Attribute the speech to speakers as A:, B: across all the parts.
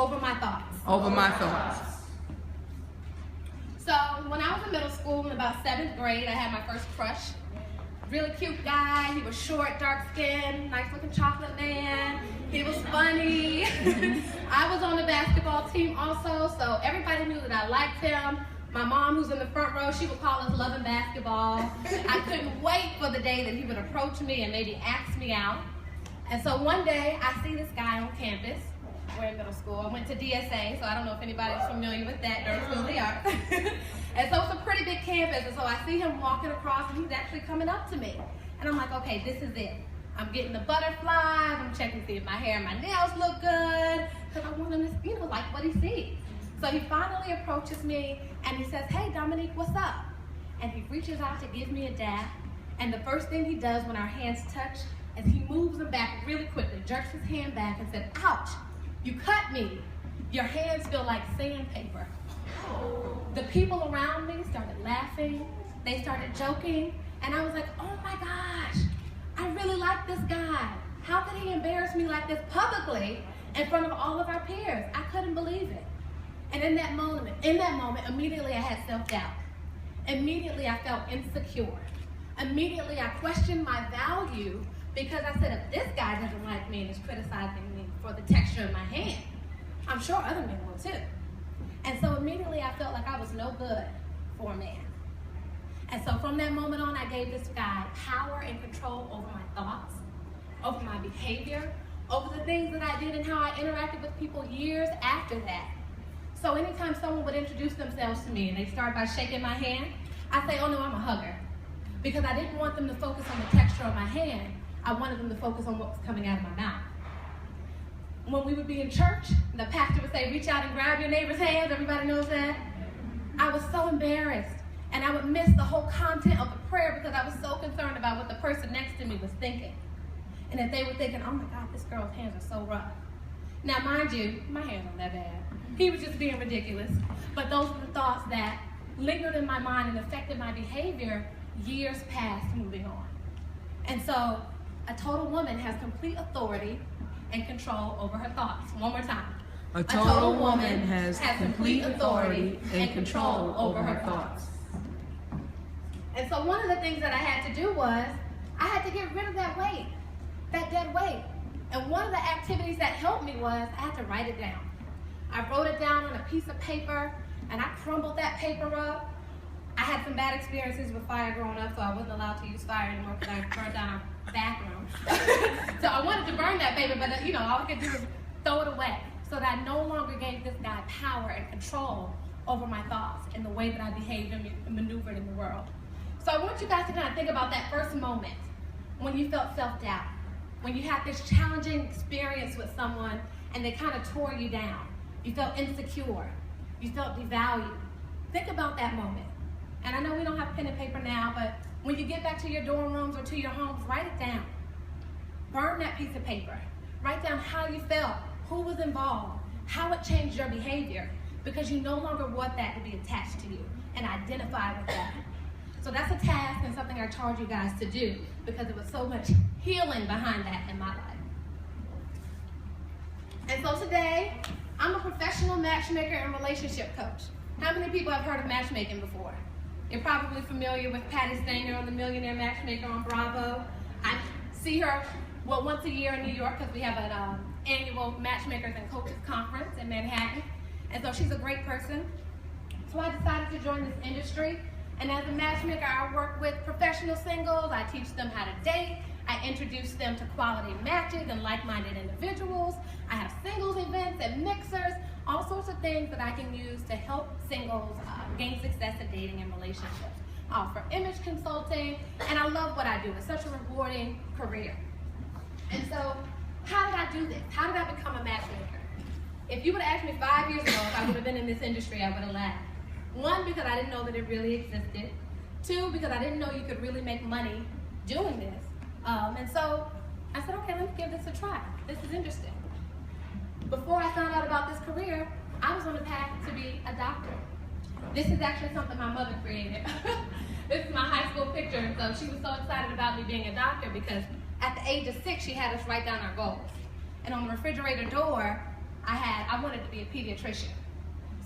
A: over my thoughts.
B: Over my thoughts.
A: So when I was in middle school, in about 7th grade, I had my first crush. Really cute guy. He was short, dark skinned, nice looking chocolate man. He was funny. I was on the basketball team also, so everybody knew that I liked him. My mom, who's in the front row, she would call us loving basketball. I couldn't wait for the day that he would approach me and maybe ask me out. And so one day, I see this guy on campus. We're in middle school. I went to DSA, so I don't know if anybody's familiar with that, Durham School of the Arts. And so it's a pretty big campus, and so I see him walking across, and he's actually coming up to me. And I'm like, okay, this is it. I'm getting the butterflies, I'm checking to see if my hair and my nails look good, because I want him to, like what he sees. So he finally approaches me, and he says, hey, Dominique, what's up? And he reaches out to give me a dab, and the first thing he does when our hands touch is he moves them back really quickly, jerks his hand back and said, ouch, you cut me. Your hands feel like sandpaper. The people around me started laughing, they started joking, and I was like, oh my gosh, I really like this guy. How could he embarrass me like this publicly in front of all of our peers? I couldn't believe it. And in that moment, immediately I had self-doubt. Immediately I felt insecure. Immediately I questioned my value because I said, if this guy doesn't like me and is criticizing me for the texture of my hand, I'm sure other men will too. And so immediately I felt like I was no good for a man. And so from that moment on, I gave this guy power and control over my thoughts, over my behavior, over the things that I did and how I interacted with people years after that. So anytime someone would introduce themselves to me and they start by shaking my hand, I say, oh no, I'm a hugger. Because I didn't want them to focus on the texture of my hand. I wanted them to focus on what was coming out of my mouth. When we would be in church, the pastor would say, reach out and grab your neighbor's hands. Everybody knows that? I was so embarrassed. And I would miss the whole content of the prayer because I was so concerned about what the person next to me was thinking. And if they were thinking, oh my God, this girl's hands are so rough. Now, mind you, my hands aren't that bad. He was just being ridiculous. But those were the thoughts that lingered in my mind and affected my behavior years past moving on. And so, a total woman has complete authority and control over her thoughts. One more time.
B: A total woman has complete authority and control over her thoughts.
A: And so one of the things that I had to do was, I had to get rid of that weight, that dead weight. And one of the activities that helped me was, I had to write it down. I wrote it down on a piece of paper, and I crumbled that paper up. I had some bad experiences with fire growing up, so I wasn't allowed to use fire anymore because I burned down our bathroom. So I wanted to burn that paper, but all I could do was throw it away so that I no longer gave this guy power and control over my thoughts and the way that I behaved and maneuvered in the world. So I want you guys to kind of think about that first moment when you felt self-doubt, when you had this challenging experience with someone and they kind of tore you down. You felt insecure. You felt devalued. Think about that moment. And I know we don't have pen and paper now, but when you get back to your dorm rooms or to your homes, write it down. Burn that piece of paper. Write down how you felt, who was involved, how it changed your behavior, because you no longer want that to be attached to you, and identify with that. So that's a task and something I charge you guys to do because there was so much healing behind that in my life. And so today, I'm a professional matchmaker and relationship coach. How many people have heard of matchmaking before? You're probably familiar with Patty Stanger on the Millionaire Matchmaker on Bravo. I see her once a year in New York because we have an annual Matchmakers and Coaches Conference in Manhattan. And so she's a great person. So I decided to join this industry. And as a matchmaker, I work with professional singles. I teach them how to date. I introduce them to quality matches and like-minded individuals. I have singles events and mixers, all sorts of things that I can use to help singles gain success in dating and relationships. I offer image consulting, and I love what I do. It's such a rewarding career. And so, how did I do this? How did I become a matchmaker? If you would have asked me 5 years ago if I would have been in this industry, I would have laughed. One, because I didn't know that it really existed. Two, because I didn't know you could really make money doing this. And so I said, okay, let me give this a try. This is interesting. Before I found out about this career, I was on the path to be a doctor. This is actually something my mother created. This is my high school picture. So she was so excited about me being a doctor because at the age of 6, she had us write down our goals. And on the refrigerator door, I I wanted to be a pediatrician.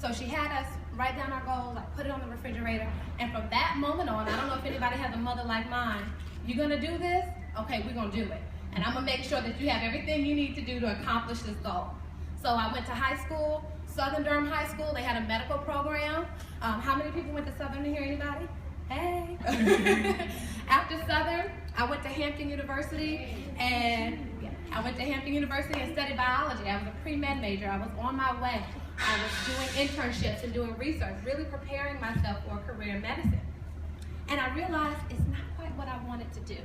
A: So she had us write down our goals, I put it on the refrigerator, and from that moment on, I don't know if anybody has a mother like mine, you're gonna do this? Okay, we're gonna do it. And I'm gonna make sure that you have everything you need to do to accomplish this goal. So I went to high school, Southern Durham High School. They had a medical program. How many people went to Southern here? Anybody? Hey. After Southern, I went to Hampton University, and studied biology. I was a pre-med major. I was on my way. I was doing internships and doing research, really preparing myself for a career in medicine. And I realized it's not quite what I wanted to do,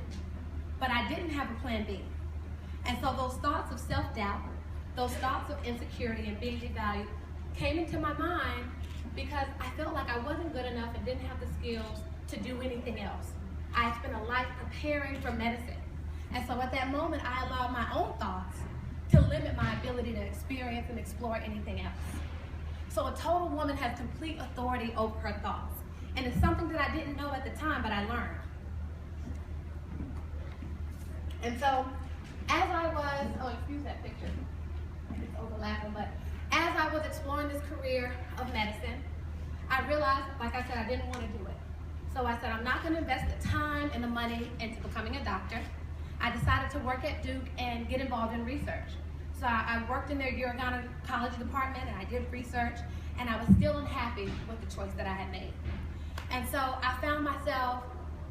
A: but I didn't have a plan B. And so those thoughts of self-doubt, those thoughts of insecurity and being devalued came into my mind because I felt like I wasn't good enough and didn't have the skills to do anything else. I spent a life preparing for medicine. And so at that moment, I allowed my own thoughts to limit my ability to experience and explore anything else. So a total woman has complete authority over her thoughts. And it's something that I didn't know at the time, but I learned. And so, as I was, oh, excuse that picture, it's overlapping, but as I was exploring this career of medicine, I realized, like I said, I didn't want to do it. So I said, I'm not going to invest the time and the money into becoming a doctor. I decided to work at Duke and get involved in research. So I worked in their urogynecology department, and I did research, and I was still unhappy with the choice that I had made. And so I found myself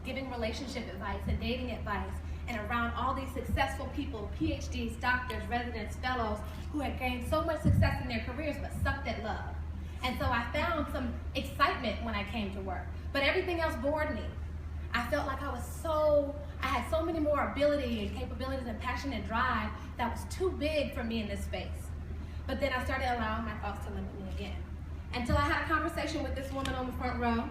A: giving relationship advice and dating advice, and around all these successful people, PhDs, doctors, residents, fellows, who had gained so much success in their careers but sucked at love. And so I found some excitement when I came to work, but everything else bored me. I felt like I had so many more ability and capabilities and passion and drive that was too big for me in this space. But then I started allowing my thoughts to limit me again. Until I had a conversation with this woman on the front row,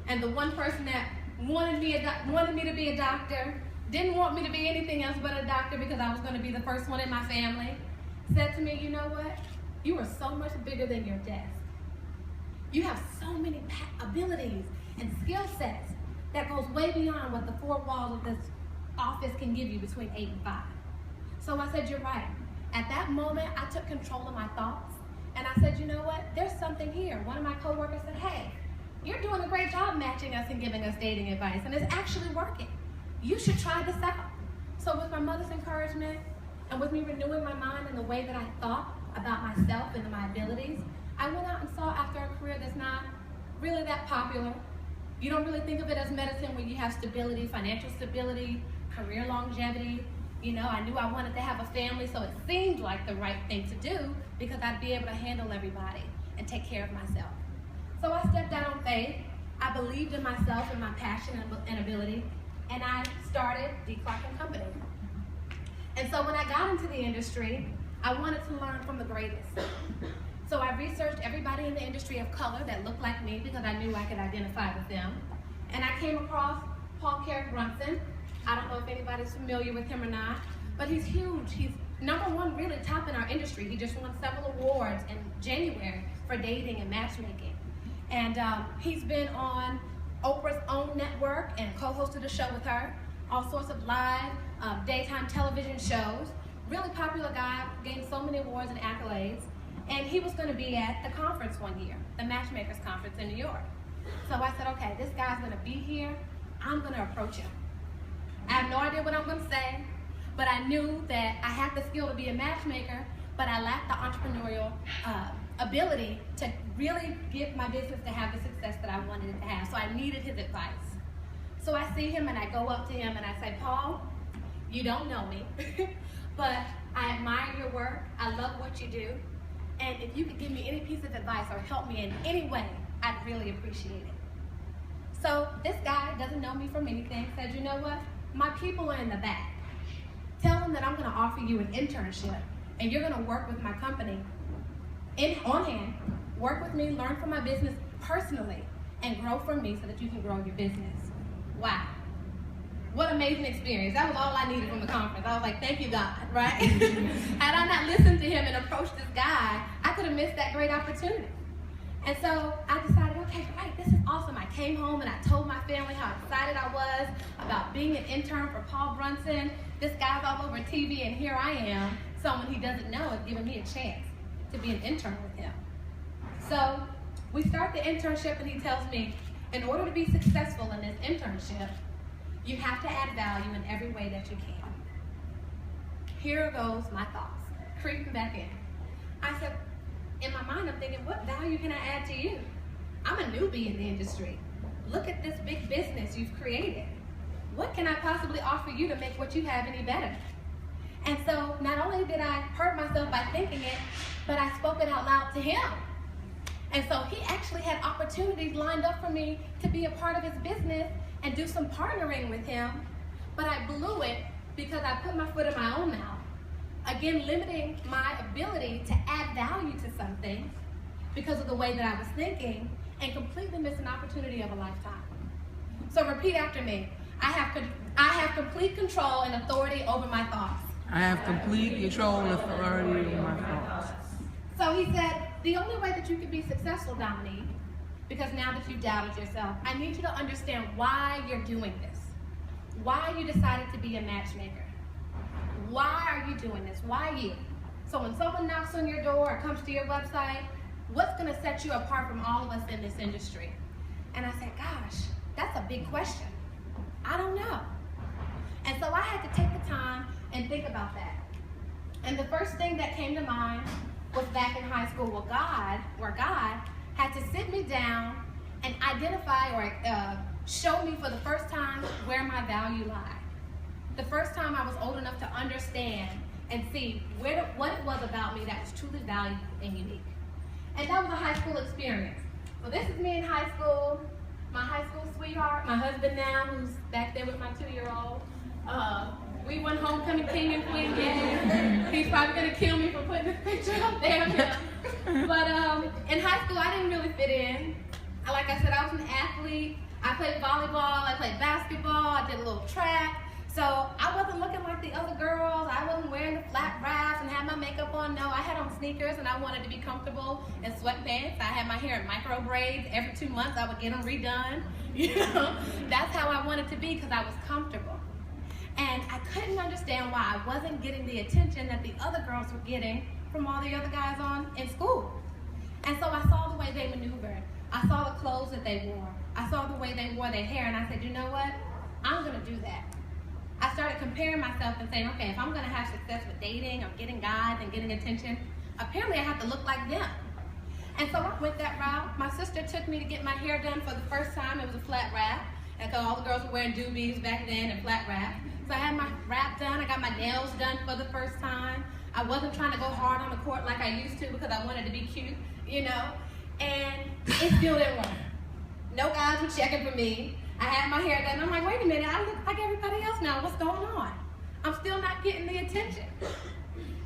A: and the one person that wanted me to be a doctor, didn't want me to be anything else but a doctor because I was going to be the first one in my family, said to me, you know what? You are so much bigger than your desk. You have so many abilities and skill sets that goes way beyond what the four walls of this office can give you between 8 and 5. So I said, you're right. At that moment, I took control of my thoughts, and I said, you know what? There's something here. One of my coworkers said, hey, you're doing a great job matching us and giving us dating advice, and it's actually working. You should try this out. So with my mother's encouragement, and with me renewing my mind in the way that I thought about myself and my abilities, I went out and sought after a career that's not really that popular. You don't really think of it as medicine where you have stability, financial stability, career longevity. You know, I knew I wanted to have a family, so it seemed like the right thing to do because I'd be able to handle everybody and take care of myself. So I stepped out on faith. I believed in myself and my passion and ability, and I started Clark & Company. And so when I got into the industry, I wanted to learn from the greatest. So I researched everybody in the industry of color that looked like me because I knew I could identify with them. And I came across Paul Brunson. I don't know if anybody's familiar with him or not, but he's huge. He's #1 really top in our industry. He just won several awards in January for dating and matchmaking. And he's been on Oprah's own network and co-hosted a show with her, all sorts of live daytime television shows. Really popular guy, gained so many awards and accolades. And he was going to be at the conference one year, the Matchmakers Conference in New York. So I said, okay, this guy's going to be here. I'm going to approach him. I have no idea what I'm going to say, but I knew that I had the skill to be a matchmaker, but I lacked the entrepreneurial ability to really get my business to have the success that I wanted it to have. So I needed his advice. So I see him and I go up to him and I say, Paul, you don't know me, but I admire your work. I love what you do. And if you could give me any piece of advice or help me in any way, I'd really appreciate it. So this guy doesn't know me from anything, said, you know what? My people are in the back. Tell them that I'm going to offer you an internship, and you're going to work with my company on hand, work with me, learn from my business personally, and grow from me so that you can grow your business. Wow. What an amazing experience. That was all I needed from the conference. I was like, thank you, God, right? Had I not listened to him and approached this guy, I could have missed that great opportunity. And so I decided, okay, great, this is awesome. I came home and I told my family how excited I was about being an intern for Paul Brunson. This guy's all over TV, and here I am, someone he doesn't know is giving me a chance to be an intern with him. So we start the internship, and he tells me, in order to be successful in this internship, you have to add value in every way that you can. Here goes my thoughts, creeping back in. I said, in my mind, I'm thinking, what value can I add to you? I'm a newbie in the industry. Look at this big business you've created. What can I possibly offer you to make what you have any better? And so not only did I hurt myself by thinking it, but I spoke it out loud to him. And so he actually had opportunities lined up for me to be a part of his business and do some partnering with him, but I blew it because I put my foot in my own mouth. Again, limiting my ability to add value to something because of the way that I was thinking, and completely missed an opportunity of a lifetime. So repeat after me. I have complete control and authority over my thoughts.
B: I have complete control and authority over my thoughts.
A: So he said, the only way that you can be successful, Dominique, because now that you've doubted yourself, I need you to understand why you're doing this. Why you decided to be a matchmaker. Why are you doing this? Why you? So when someone knocks on your door or comes to your website, what's going to set you apart from all of us in this industry? And I said, gosh, that's a big question. I don't know. And so I had to take the time and think about that. And the first thing that came to mind was back in high school where God had to sit me down and identify or show me for the first time where my value lied. The first time I was old enough to understand and see what it was about me that was truly valuable and unique. And that was a high school experience. So this is me in high school, my high school sweetheart, my husband now, who's back there with my 2-year-old. We won homecoming king and queen again. He's probably gonna kill me for putting this picture up there. But in high school, I didn't really fit in. Like I said, I was an athlete. I played volleyball, I played basketball, I did a little track. So I wasn't looking like the other girls. I wasn't wearing the flat wraps and had my makeup on. No, I had on sneakers and I wanted to be comfortable in sweatpants. I had my hair in micro braids. Every 2 months I would get them redone. You know, that's how I wanted to be because I was comfortable. And I couldn't understand why I wasn't getting the attention that the other girls were getting from all the other guys in school. And so I saw the way they maneuvered. I saw the clothes that they wore. I saw the way they wore their hair, and I said, you know what? I'm gonna do that. I started comparing myself and saying, okay, if I'm gonna have success with dating or getting guys and getting attention, apparently I have to look like them. And so I went that route. My sister took me to get my hair done for the first time. It was a flat wrap, and because all the girls were wearing doobies back then and flat wrap. So I had my wrap done. I got my nails done for the first time. I wasn't trying to go hard on the court like I used to because I wanted to be cute, you know. And it still didn't work. No guys were checking for me. I had my hair done. I'm like, wait a minute, I look like everybody else now. What's going on? I'm still not getting the attention.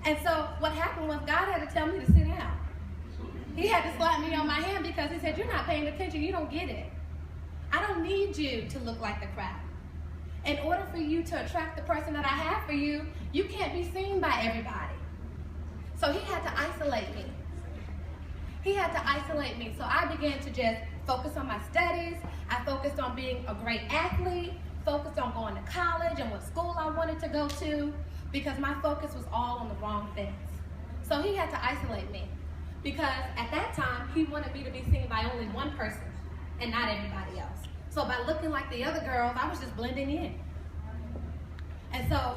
A: And so what happened was God had to tell me to sit down. He had to slap me on my hand because he said, you're not paying attention. You don't get it. I don't need you to look like the crowd. In order for you to attract the person that I have for you, you can't be seen by everybody. So he had to isolate me. He had to isolate me. So I began to just focus on my studies. I focused on being a great athlete, focused on going to college and what school I wanted to go to, because my focus was all on the wrong things. So he had to isolate me, because at that time, he wanted me to be seen by only one person and not everybody else. So by looking like the other girls, I was just blending in. And so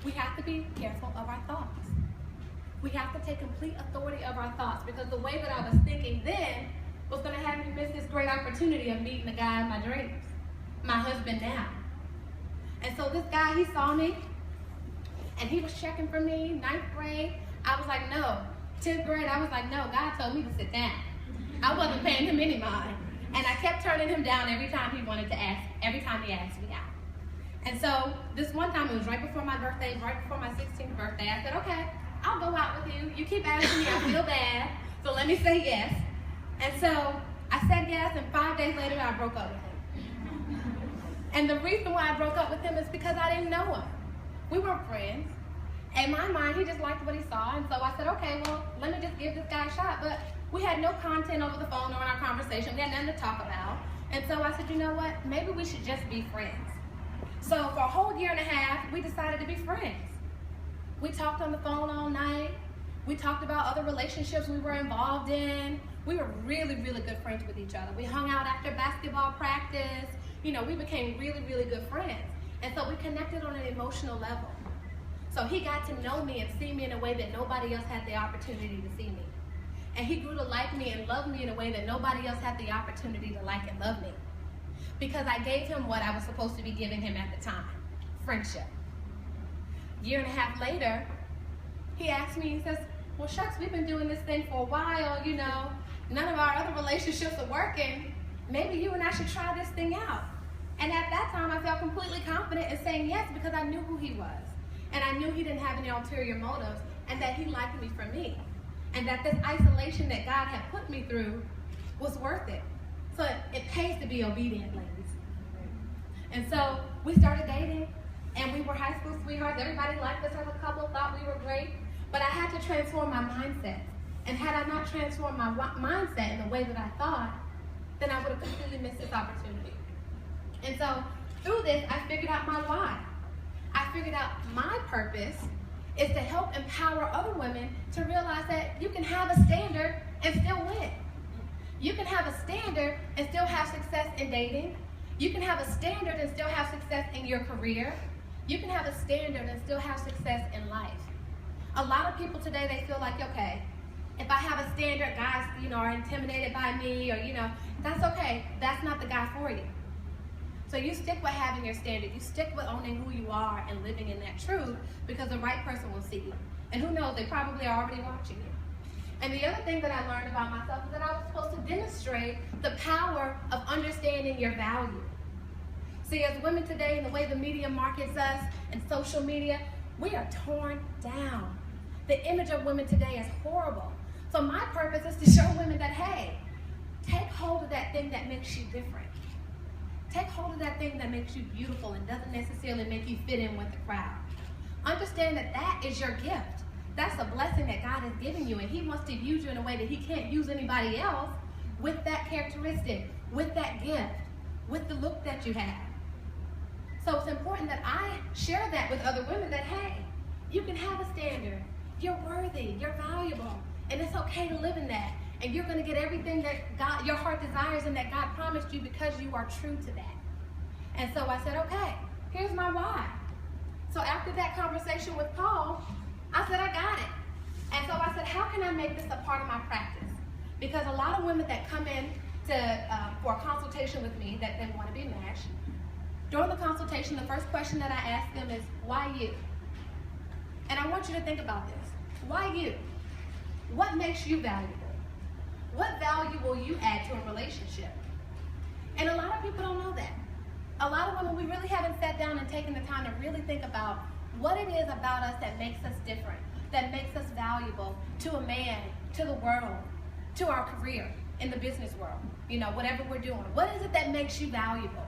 A: we have to be careful of our thoughts. We have to take complete authority of our thoughts, because the way that I was thinking then was going to have me miss this great opportunity of meeting the guy in my dreams, my husband now. And so this guy, he saw me, and he was checking for me, 9th grade. I was like, no. 10th grade, I was like, no, God told me to sit down. I wasn't paying him any mind. And I kept turning him down every time he asked me out. And so this one time, it was right before my birthday, right before my 16th birthday, I said, okay, I'll go out with you. You keep asking me, I feel bad, so let me say yes. And so I said yes, and 5 days later, I broke up with him. And the reason why I broke up with him is because I didn't know him. We weren't friends. In my mind, he just liked what he saw, and so I said, okay, well, let me just give this guy a shot. But we had no content over the phone or in our conversation. We had nothing to talk about. And so I said, you know what? Maybe we should just be friends. So for a whole year and a half, we decided to be friends. We talked on the phone all night. We talked about other relationships we were involved in. We were really, really good friends with each other. We hung out after basketball practice. We became really, really good friends. And so we connected on an emotional level. So he got to know me and see me in a way that nobody else had the opportunity to see me. And he grew to like me and love me in a way that nobody else had the opportunity to like and love me. Because I gave him what I was supposed to be giving him at the time, friendship. A year and a half later, he asked me, he says, well, shucks, we've been doing this thing for a while, none of our other relationships are working. Maybe you and I should try this thing out. And at that time, I felt completely confident in saying yes because I knew who he was. And I knew he didn't have any ulterior motives and that he liked me for me. And that this isolation that God had put me through was worth it. So it pays to be obedient, ladies. And so we started dating, and we were high school sweethearts. Everybody liked us as a couple, thought we were great. But I had to transform my mindset. And had I not transformed my mindset in the way that I thought, then I would have completely missed this opportunity. And so through this, I figured out my why. I figured out my purpose is to help empower other women to realize that you can have a standard and still win. You can have a standard and still have success in dating. You can have a standard and still have success in your career. You can have a standard and still have success in life. A lot of people today, they feel like, okay, if I have a standard, guys, are intimidated by me, or, that's okay. That's not the guy for you. So you stick with having your standard. You stick with owning who you are and living in that truth, because the right person will see you. And who knows, they probably are already watching you. And the other thing that I learned about myself is that I was supposed to demonstrate the power of understanding your value. See, as women today, in the way the media markets us and social media, we are torn down. The image of women today is horrible. So my purpose is to show women that, hey, take hold of that thing that makes you different. Take hold of that thing that makes you beautiful and doesn't necessarily make you fit in with the crowd. Understand that that is your gift. That's a blessing that God has given you, and he wants to use you in a way that he can't use anybody else with that characteristic, with that gift, with the look that you have. So it's important that I share that with other women that, hey, you can have a standard. You're worthy, you're valuable, and it's okay to live in that. And you're going to get everything that God, your heart desires and that God promised you because you are true to that. And so I said, okay, here's my why. So after that conversation with Paul, I said, I got it. And so I said, how can I make this a part of my practice? Because a lot of women that come in for a consultation with me, that they want to be matched, during the consultation, the first question that I ask them is, why you? And I want you to think about this. Why you? What makes you valuable? What value will you add to a relationship? And a lot of people don't know that. A lot of women, we really haven't sat down and taken the time to really think about what it is about us that makes us different, that makes us valuable to a man, to the world, to our career, in the business world, whatever we're doing. What is it that makes you valuable?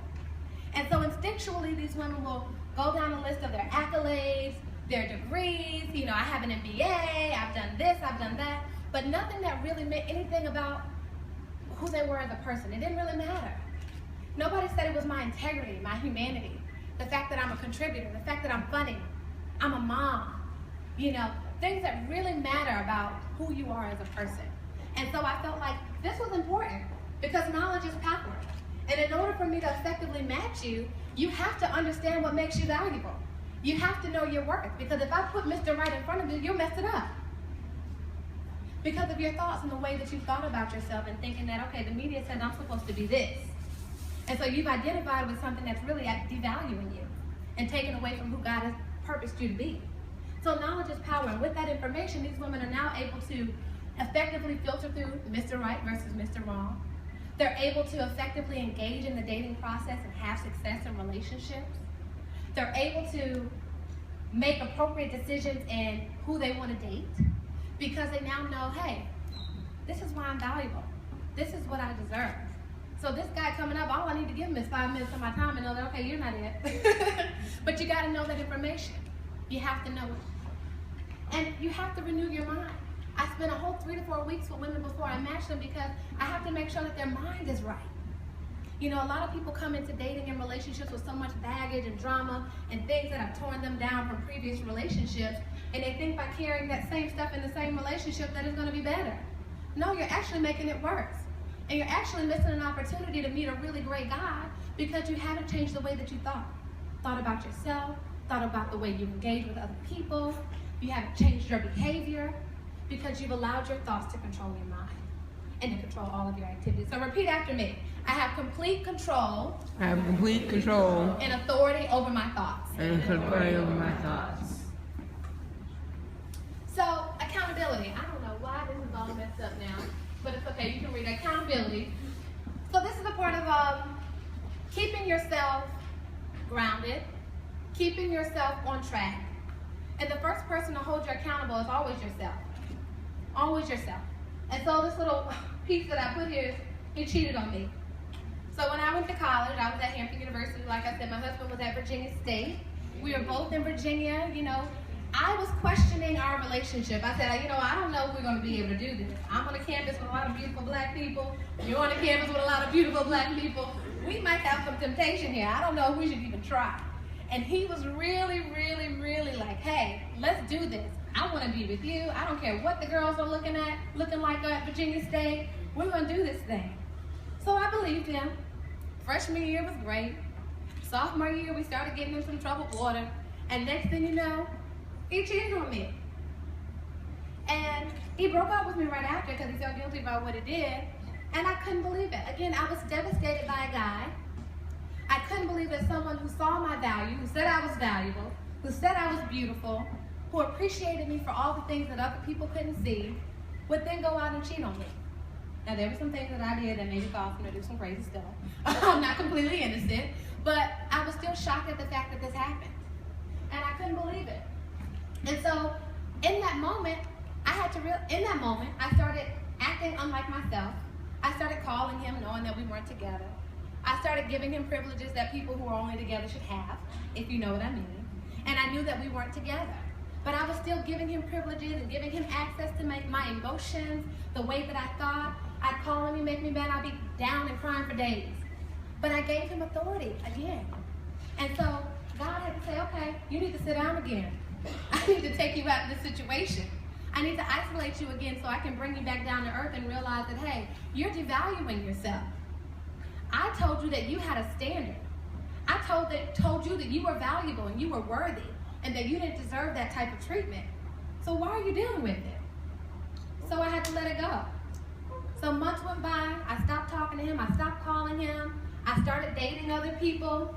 A: And so instinctually, these women will go down a list of their accolades, their degrees, I have an MBA, I've done this, I've done that, but nothing that really meant anything about who they were as a person. It didn't really matter. Nobody said it was my integrity, my humanity, the fact that I'm a contributor, the fact that I'm funny, I'm a mom, things that really matter about who you are as a person. And so I felt like this was important because knowledge is power. And in order for me to effectively match you, you have to understand what makes you valuable. You have to know your worth, because if I put Mr. Right in front of you, you'll mess it up. Because of your thoughts and the way that you thought about yourself and thinking that, okay, the media says I'm supposed to be this. And so you've identified with something that's really devaluing you and taken away from who God has purposed you to be. So knowledge is power, and with that information, these women are now able to effectively filter through Mr. Right versus Mr. Wrong. They're able to effectively engage in the dating process and have success in relationships. They're able to make appropriate decisions in who they want to date because they now know, hey, this is why I'm valuable. This is what I deserve. So this guy coming up, all I need to give him is 5 minutes of my time and know that, okay, you're not it. But you got to know that information. You have to know it. And you have to renew your mind. I spent a whole 3 to 4 weeks with women before I match them because I have to make sure that their mind is right. A lot of people come into dating and relationships with so much baggage and drama and things that have torn them down from previous relationships, And they think by carrying that same stuff in the same relationship that it's going to be better. No, you're actually making it worse. And you're actually missing an opportunity to meet a really great guy because you haven't changed the way that you thought. Thought about yourself, thought about the way you engage with other people. You haven't changed your behavior because you've allowed your thoughts to control your mind and to control all of your activities. So repeat after me. I have complete control.
B: I have complete control
A: And authority over my thoughts.
B: and authority over my thoughts.
A: So, accountability. I don't know why this is all messed up now, but it's okay. You can read accountability. So this is a part of keeping yourself grounded, keeping yourself on track. And the first person to hold you accountable is always yourself. Always yourself. And so this little piece that I put here is, he cheated on me. So when I went to college, I was at Hampton University. Like I said, my husband was at Virginia State. We were both in Virginia, you know. I was questioning our relationship. I said, you know, I don't know if we're going to be able to do this. I'm on a campus with a lot of beautiful black people. You're on a campus with a lot of beautiful black people. We might have some temptation here. I don't know if we should even try. And he was really, really, really like, hey, let's do this. I want to be with you. I don't care what the girls are looking like at Virginia State. We're going to do this thing. So I believed him. Freshman year was great. Sophomore year, we started getting in some troubled water. And next thing you know, he cheated on me. And he broke up with me right after because he felt guilty about what he did. And I couldn't believe it. Again, I was devastated by a guy. I couldn't believe that someone who saw my value, who said I was valuable, who said I was beautiful, who appreciated me for all the things that other people couldn't see, would then go out and cheat on me. Now, there were some things that I did that maybe caused me to do some crazy stuff. I'm not completely innocent, but I was still shocked at the fact that this happened. And I couldn't believe it. And so, in that moment, I started acting unlike myself. I started calling him knowing that we weren't together. I started giving him privileges that people who are only together should have, if you know what I mean. And I knew that we weren't together. But I was still giving him privileges and giving him access to my emotions, the way that I thought. I'd call him, he'd make me mad, I'd be down and crying for days. But I gave him authority again. And so God had to say, okay, you need to sit down again. I need to take you out of this situation. I need to isolate you again so I can bring you back down to earth and realize that, hey, you're devaluing yourself. I told you that you had a standard. I told you that you were valuable and you were worthy and that you didn't deserve that type of treatment. So why are you dealing with it? So I had to let it go. So months went by. I stopped talking to him. I stopped calling him. I started dating other people.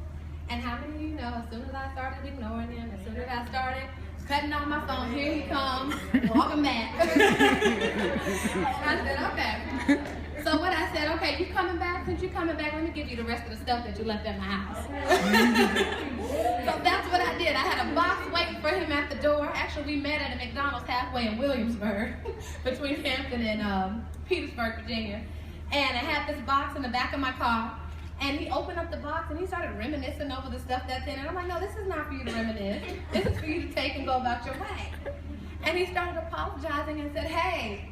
A: And how many of you know, as soon as I started ignoring him, as soon as I started cutting off my phone, here he comes, walking back. And I said, okay. So when I said, okay, you coming back? Since you coming back, let me give you the rest of the stuff that you left at my house. So that's what I did. I had a box waiting for him at the door. Actually, we met at a McDonald's halfway in Williamsburg, between Hampton and Petersburg, Virginia. And I had this box in the back of my car. And he opened up the box and he started reminiscing over the stuff that's in it. I'm like, no, this is not for you to reminisce. This is for you to take and go about your way. And he started apologizing and said, hey,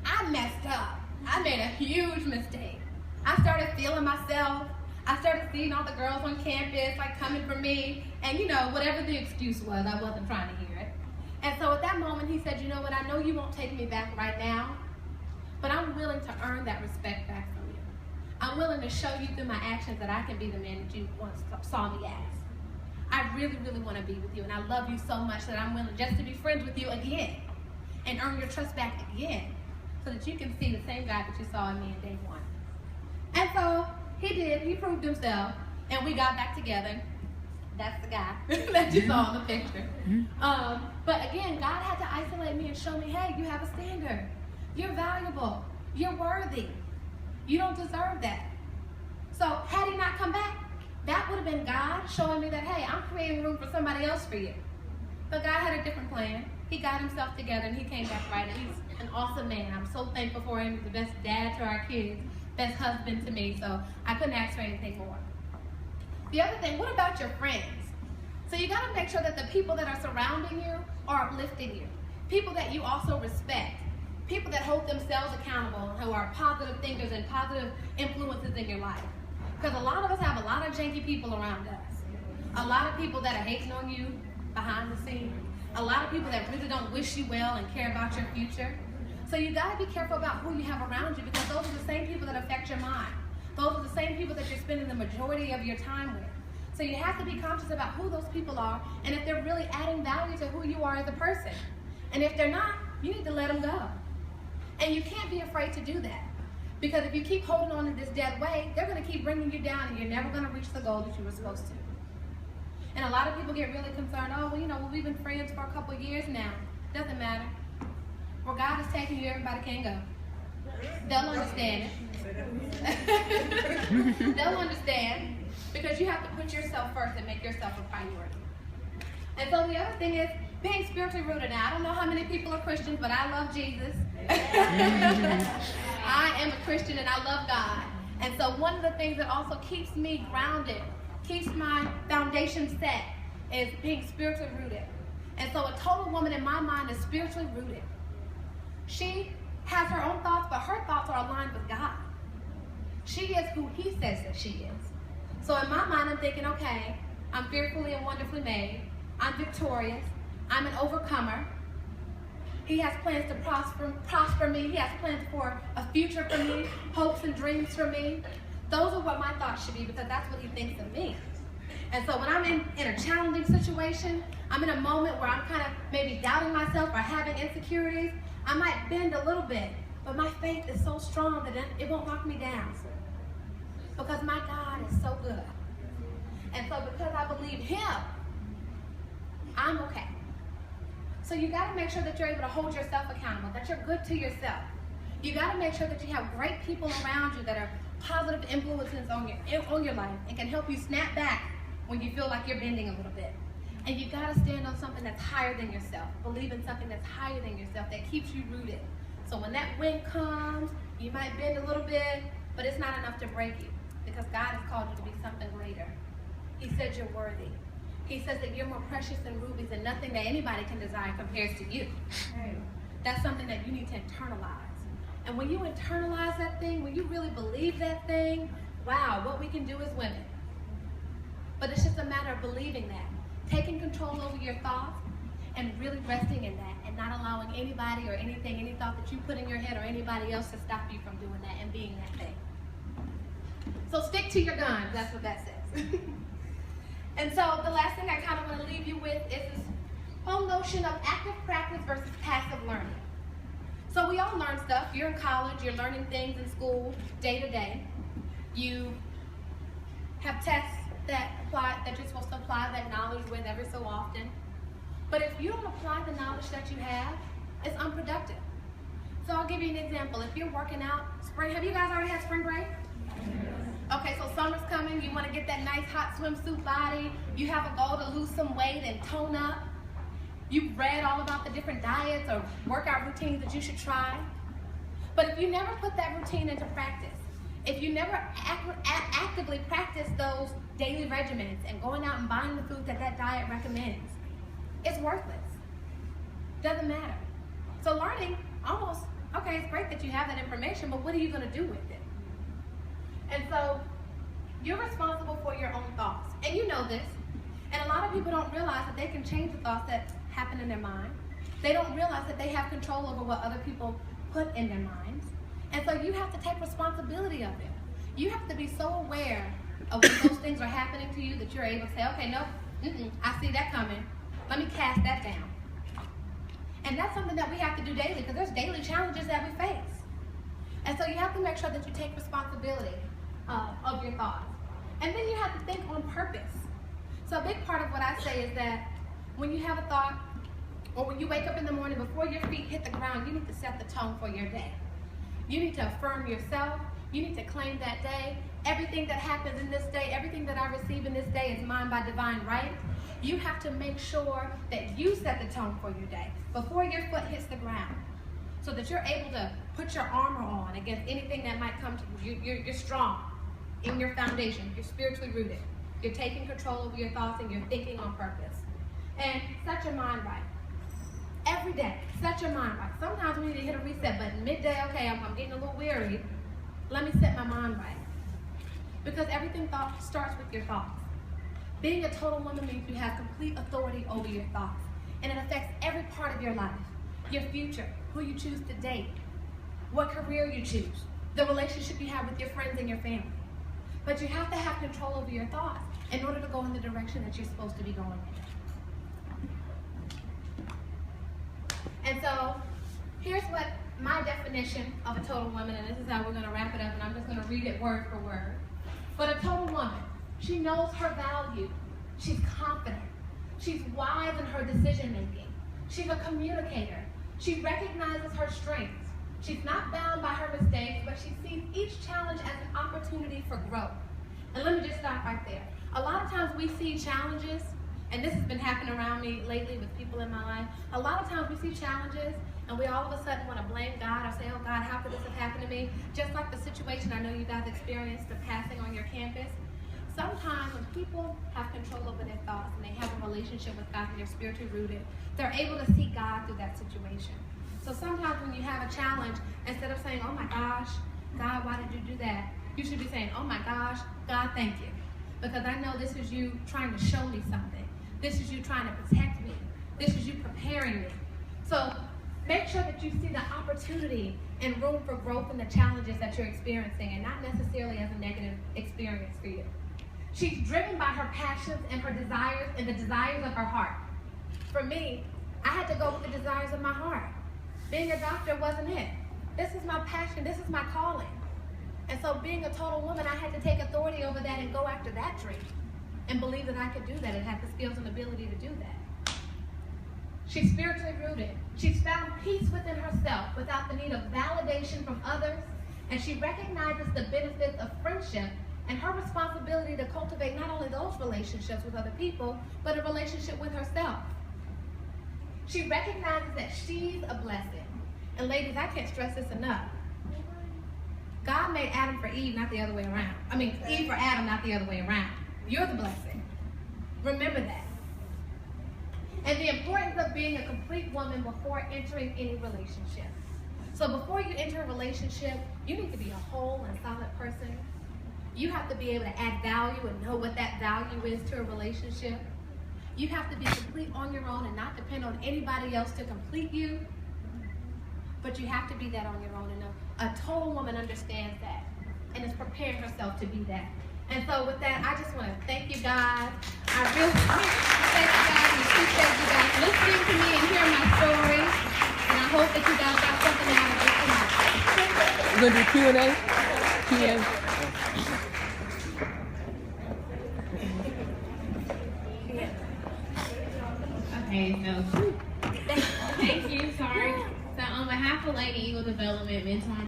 A: I messed up. I made a huge mistake. I started feeling myself. I started seeing all the girls on campus like coming for me. And you know, whatever the excuse was, I wasn't trying to hear it. And so at that moment he said, you know what, I know you won't take me back right now, but I'm willing to earn that respect back from you. I'm willing to show you through my actions that I can be the man that you once saw me as. I really, really want to be with you, and I love you so much that I'm willing just to be friends with you again and earn your trust back again so that you can see the same guy that you saw in me in day one. And so he did. He proved himself, and we got back together. That's the guy that you saw in the picture. But again, God had to isolate me and show me, hey, you have a standard. You're valuable. You're worthy. You don't deserve that. So had he not come back, that would have been God showing me that, hey, I'm creating room for somebody else for you. But God had a different plan. He got himself together and he came back right. And he's an awesome man. I'm so thankful for him. He's the best dad to our kids, best husband to me. So I couldn't ask for anything more. The other thing, what about your friends? So you got to make sure that the people that are surrounding you are uplifting you. People that you also respect. People that hold themselves accountable, who are positive thinkers and positive influences in your life. Because a lot of us have a lot of janky people around us. A lot of people that are hating on you behind the scenes. A lot of people that really don't wish you well and care about your future. So you got to be careful about who you have around you, because those are the same people that affect your mind. Those are the same people that you're spending the majority of your time with. So you have to be conscious about who those people are and if they're really adding value to who you are as a person. And if they're not, you need to let them go. And you can't be afraid to do that. Because if you keep holding on to this dead weight, they're going to keep bringing you down and you're never going to reach the goal that you were supposed to. And a lot of people get really concerned, oh, well, we've been friends for a couple of years now. Doesn't matter. Where God is taking you, everybody can go. They'll understand it. They'll understand, because you have to put yourself first and make yourself a priority. And so the other thing is being spiritually rooted. Now, I don't know how many people are Christians, but I love Jesus. I am a Christian and I love God. And so one of the things that also keeps me grounded, keeps my foundation set, is being spiritually rooted. And so a total woman in my mind is spiritually rooted. She has her own thoughts, but her thoughts are aligned with God. She is who He says that she is. So in my mind, I'm thinking, okay, I'm fearfully and wonderfully made. I'm victorious. I'm an overcomer. He has plans to prosper me. He has plans for a future for me, hopes and dreams for me. Those are what my thoughts should be, because that's what He thinks of me. And so when I'm in a challenging situation, I'm in a moment where I'm kind of maybe doubting myself or having insecurities, I might bend a little bit, but my faith is so strong that it won't knock me down. Because my God is so good. And so because I believe Him, I'm okay. So you got to make sure that you're able to hold yourself accountable, that you're good to yourself. You got to make sure that you have great people around you that are positive influences on your life and can help you snap back when you feel like you're bending a little bit. And you got to stand on something that's higher than yourself. Believe in something that's higher than yourself, that keeps you rooted. So when that wind comes, you might bend a little bit, but it's not enough to break you, because God has called you to be something greater. He said you're worthy. He says that you're more precious than rubies, and nothing that anybody can desire compares to you. That's something that you need to internalize. And when you internalize that thing, when you really believe that thing, wow, what we can do as women. But it's just a matter of believing that, taking control over your thoughts, and really resting in that, and not allowing anybody or anything, any thought that you put in your head or anybody else to stop you from doing that and being that thing. So stick to your guns, that's what that says. And so the last thing I kind of want to leave you with is this whole notion of active practice versus passive learning. So we all learn stuff. You're in college, you're learning things in school day to day. You have tests that you're supposed to apply that knowledge with every so often. But if you don't apply the knowledge that you have, it's unproductive. So I'll give you an example. If you're working out, have you guys already had spring break? Okay, so summer's coming, you want to get that nice hot swimsuit body, you have a goal to lose some weight and tone up. You've read all about the different diets or workout routines that you should try. But if you never put that routine into practice, if you never actively practice those daily regimens and going out and buying the food that that diet recommends, it's worthless. Doesn't matter. So learning, almost, okay, it's great that you have that information, but what are you going to do with it? And so you're responsible for your own thoughts. And you know this. And a lot of people don't realize that they can change the thoughts that happen in their mind. They don't realize that they have control over what other people put in their minds. And so you have to take responsibility of it. You have to be so aware of when those things are happening to you that you're able to say, okay, no, I see that coming. Let me cast that down. And that's something that we have to do daily, because there's daily challenges that we face. And so you have to make sure that you take responsibility of your thoughts. And then you have to think on purpose. So a big part of what I say is that when you have a thought, or when you wake up in the morning, before your feet hit the ground, you need to set the tone for your day. You need to affirm yourself. You need to claim that day. Everything that happens in this day, everything that I receive in this day is mine by divine right. You have to make sure that you set the tone for your day before your foot hits the ground, so that you're able to put your armor on against anything that might come to you. You're strong in your foundation. You're spiritually rooted. You're taking control over your thoughts and you're thinking on purpose. And set your mind right. Every day, set your mind right. Sometimes we need to hit a reset button. Midday, okay, I'm getting a little weary. Let me set my mind right. Because everything starts with your thoughts. Being a total woman means you have complete authority over your thoughts. and it affects every part of your life. Your future, who you choose to date, what career you choose, the relationship you have with your friends and your family. But you have to have control over your thoughts in order to go in the direction that you're supposed to be going in. And so, here's what my definition of a total woman, and this is how we're going to wrap it up, and I'm just going to read it word for word. But a total woman, she knows her value. She's confident. She's wise in her decision making. She's a communicator. She recognizes her strengths. She's not bound by her mistakes, but she sees each challenge as an opportunity for growth. And let me just stop right there. A lot of times we see challenges, and this has been happening around me lately with people in my life. A lot of times we see challenges, and we all of a sudden want to blame God or say, oh God, how could this have happened to me? Just like the situation I know you guys experienced, the passing on your campus. Sometimes when people have control over their thoughts and they have a relationship with God and they're spiritually rooted, they're able to see God through that situation. So sometimes when you have a challenge, instead of saying, oh my gosh, God, why did you do that? You should be saying, oh my gosh, God, thank you. Because I know this is you trying to show me something. This is you trying to protect me. This is you preparing me. So make sure that you see the opportunity and room for growth in the challenges that you're experiencing, and not necessarily as a negative experience for you. She's driven by her passions and her desires and the desires of her heart. For me, I had to go with the desires of my heart. Being a doctor wasn't it. This is my passion. This is my calling. And so being a total woman, I had to take authority over that and go after that dream and believe that I could do that and have the skills and ability to do that. She's spiritually rooted. She's found peace within herself without the need of validation from others, and she recognizes the benefits of friendship and her responsibility to cultivate not only those relationships with other people, but a relationship with herself. She recognizes that she's a blessing. And ladies, I can't stress this enough. God made Adam for Eve, not the other way around. I mean, Eve for Adam, not the other way around. You're the blessing. Remember that. And the importance of being a complete woman before entering any relationship. So before you enter a relationship, you need to be a whole and solid person. You have to be able to add value and know what that value is to a relationship. You have to be complete on your own and not depend on anybody else to complete you. But you have to be that on your own. And a total woman understands that and is preparing herself to be that. And so with that, I just want to thank you guys. I really thank you guys and appreciate you guys listening to me and hearing my story. And I hope that you guys got something out of it tonight.
B: We're going to do Q&A? Q&A.
C: Okay, so thank you. Sorry. So on behalf of Lady Eagle Development, Mentor